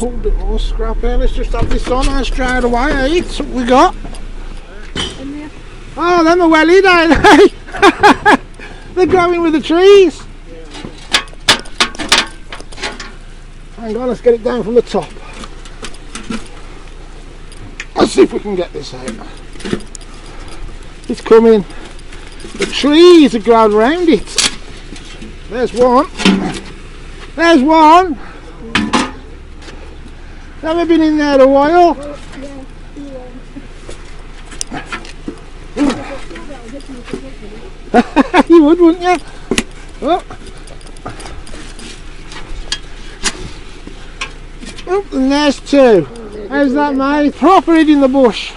Oh, a bit more scrap here. Let's just have this on and straight away. Hey, it's what we got. Oh, them are wellied, ain't they? They're growing with the trees. Hang on, let's get it down from the top. Let's see if we can get this out. It's coming. The trees are grown around it. There's one. There's one. Never been in there a while. You would, wouldn't you? Oh. Oh, and there's two. How's that, mate? Proper hid in the bush.